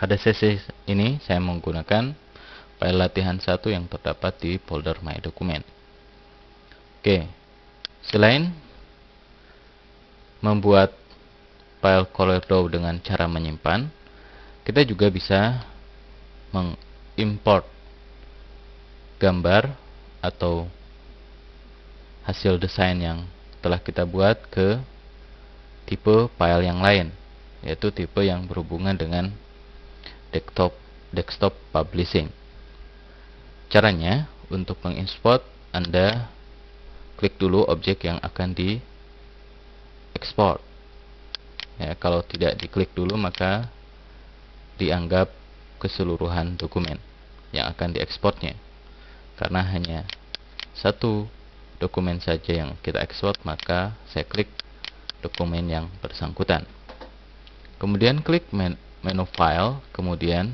Pada sesi ini saya menggunakan file latihan 1 yang terdapat di folder My Document. Oke, selain membuat file CorelDRAW dengan cara menyimpan, kita juga bisa mengimport gambar atau hasil desain yang telah kita buat ke tipe file yang lain, yaitu tipe yang berhubungan dengan desktop publishing. Caranya, untuk mengimport, Anda klik dulu objek yang akan diekspor. Ya, kalau tidak diklik dulu maka dianggap keseluruhan dokumen yang akan diekspornya. Karena hanya satu dokumen saja yang kita ekspor, maka saya klik dokumen yang bersangkutan. Kemudian klik menu file, kemudian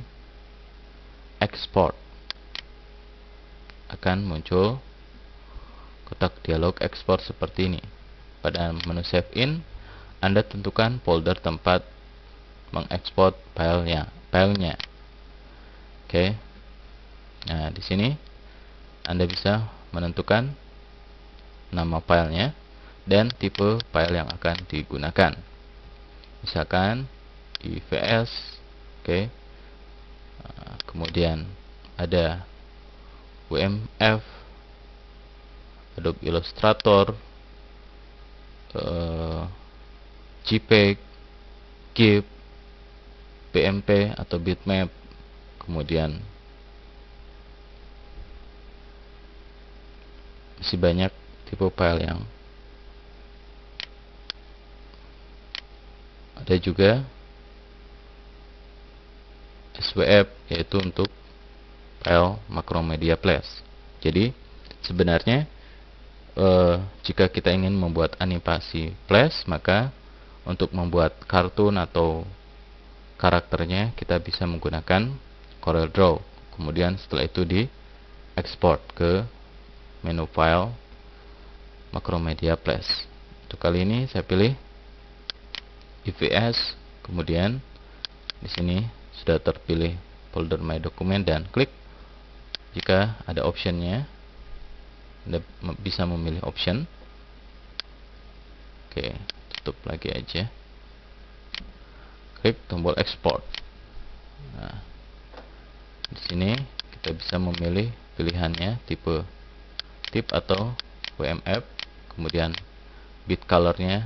export. Akan muncul kotak dialog ekspor seperti ini. Pada menu save in, Anda tentukan folder tempat mengekspor filenya. Oke. Nah, di sini Anda bisa menentukan nama filenya dan tipe file yang akan digunakan. Misalkan IVS, oke. Kemudian ada WMF, Adobe Illustrator, JPEG, GIF, PNG atau bitmap, kemudian masih banyak tipe file yang ada juga SWF, yaitu untuk file Macromedia Flash. Jadi sebenarnya jika kita ingin membuat animasi flash, maka untuk membuat kartun atau karakternya kita bisa menggunakan CorelDRAW. Kemudian setelah itu diekspor ke menu file Macromedia Flash. Untuk kali ini saya pilih IVS, kemudian di sini sudah terpilih folder My Document dan klik. Jika ada optionnya, Anda bisa memilih option. Oke, tutup lagi aja. Klik tombol export. Nah, di sini kita bisa memilih pilihannya tipe TIFF atau WMF. Kemudian bit colornya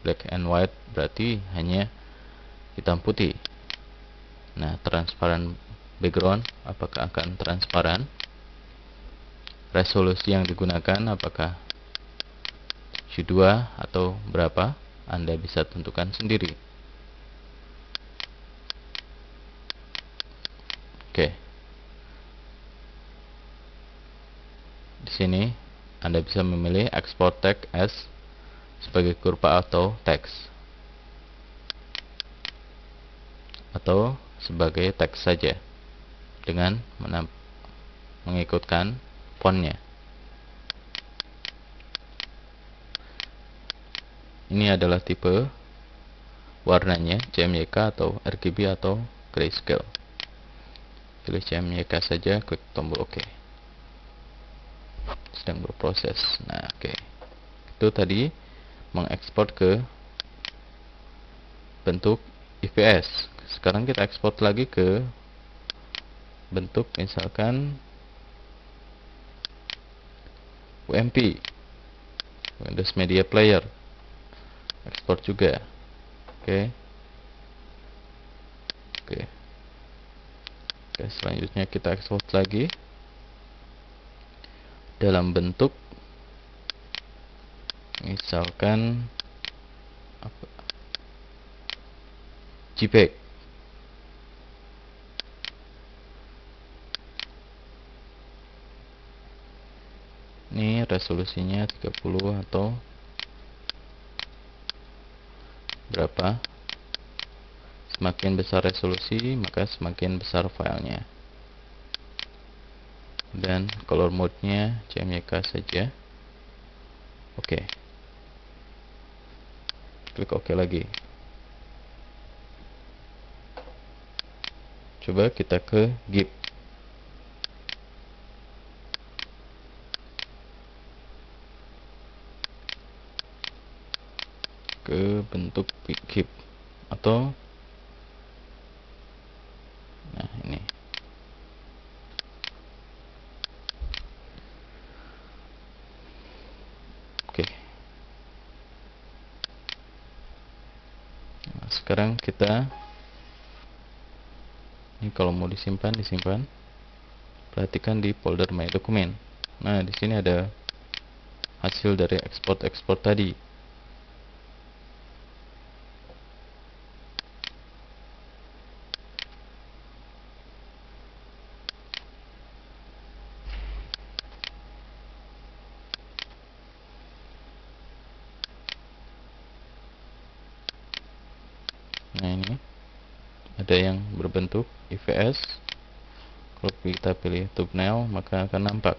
black and white, berarti hanya hitam putih. Nah, transparan background, apakah akan transparan? Resolusi yang digunakan apakah Q2 atau berapa? Anda bisa tentukan sendiri. Oke. Di sini Anda bisa memilih export text as sebagai kurva atau teks, atau sebagai teks saja dengan mengikutkan fontnya. Ini adalah tipe warnanya CMYK atau RGB atau grayscale. Pilih CMYK saja, klik tombol OK. Sedang berproses. Nah, oke. Itu tadi mengekspor ke bentuk IPS. Sekarang kita ekspor lagi ke bentuk misalkan WMP, Windows Media Player. Ekspor juga. Oke. Selanjutnya kita ekspor lagi dalam bentuk misalkan JPEG. Ini resolusinya 30 atau berapa? Semakin besar resolusi, maka semakin besar filenya. Dan color mode-nya CMYK saja. Oke. Klik OK lagi. coba kita ke GIF. Ke bentuk GIF atau nah ini. Oke. Nah, sekarang kita ini kalau mau disimpan. Perhatikan di folder My Document. Nah, di sini ada hasil dari ekspor tadi. Nah, ini ada yang berbentuk IVS. Kalau kita pilih thumbnail maka akan nampak.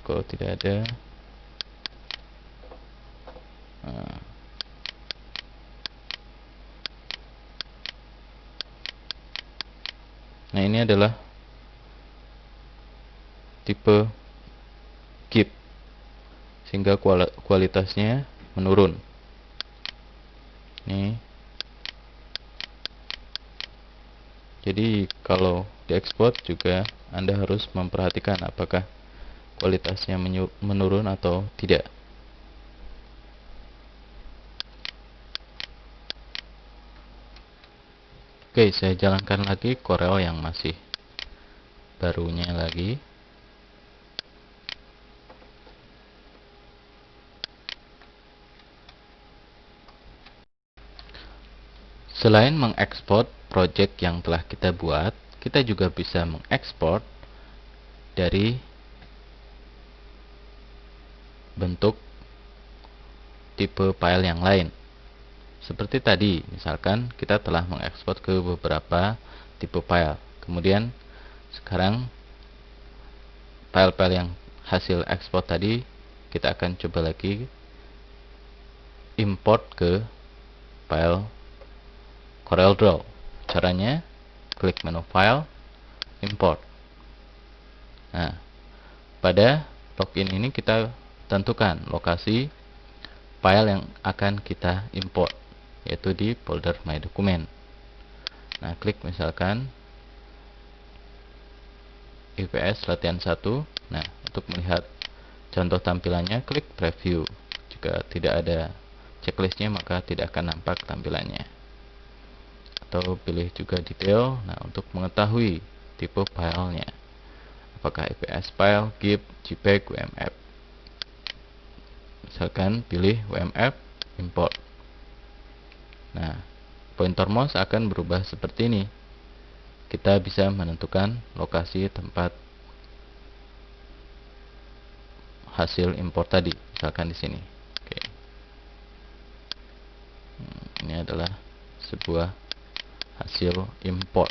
Kalau tidak ada, nah ini adalah tipe GIF sehingga kualitasnya menurun. Nih. Jadi kalau diekspor juga Anda harus memperhatikan apakah kualitasnya menurun atau tidak. Oke, saya jalankan lagi Corel yang masih barunya lagi. Selain mengekspor project yang telah kita buat, kita juga bisa mengekspor dari bentuk tipe file yang lain. Seperti tadi, misalkan kita telah mengekspor ke beberapa tipe file. Kemudian sekarang file-file yang hasil ekspor tadi kita akan coba lagi import ke file CorelDRAW. Caranya klik menu File, Import. Nah, pada login ini kita tentukan lokasi file yang akan kita import, yaitu di folder My Document. Nah, klik misalkan IPS latihan 1. Nah, untuk melihat contoh tampilannya, klik Preview. Jika tidak ada checklistnya, maka tidak akan nampak tampilannya. Atau pilih juga detail. Nah, untuk mengetahui tipe filenya, apakah IPS file, GIF, JPEG, WMF. Misalkan pilih WMF, import. Nah, pointer mouse akan berubah seperti ini. Kita bisa menentukan lokasi tempat hasil import tadi, misalkan di sini. Oke. Ini adalah sebuah hasil import.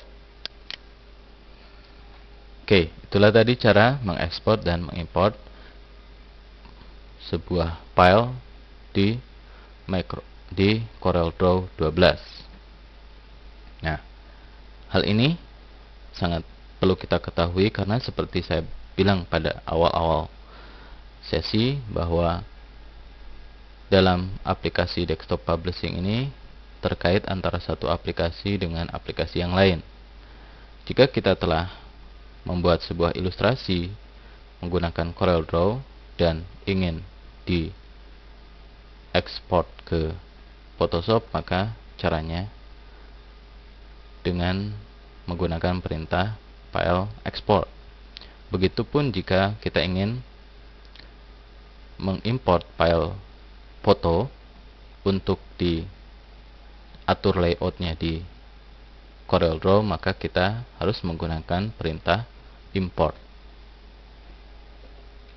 Oke, itulah tadi cara mengekspor dan mengimport sebuah file di CorelDRAW 12. Nah, hal ini sangat perlu kita ketahui karena seperti saya bilang pada awal-awal sesi bahwa dalam aplikasi desktop publishing ini terkait antara satu aplikasi dengan aplikasi yang lain. Jika kita telah membuat sebuah ilustrasi menggunakan CorelDRAW dan ingin diekspor ke Photoshop, maka caranya dengan menggunakan perintah file export. Begitupun jika kita ingin mengimport file foto untuk diatur layoutnya di CorelDRAW, maka kita harus menggunakan perintah import.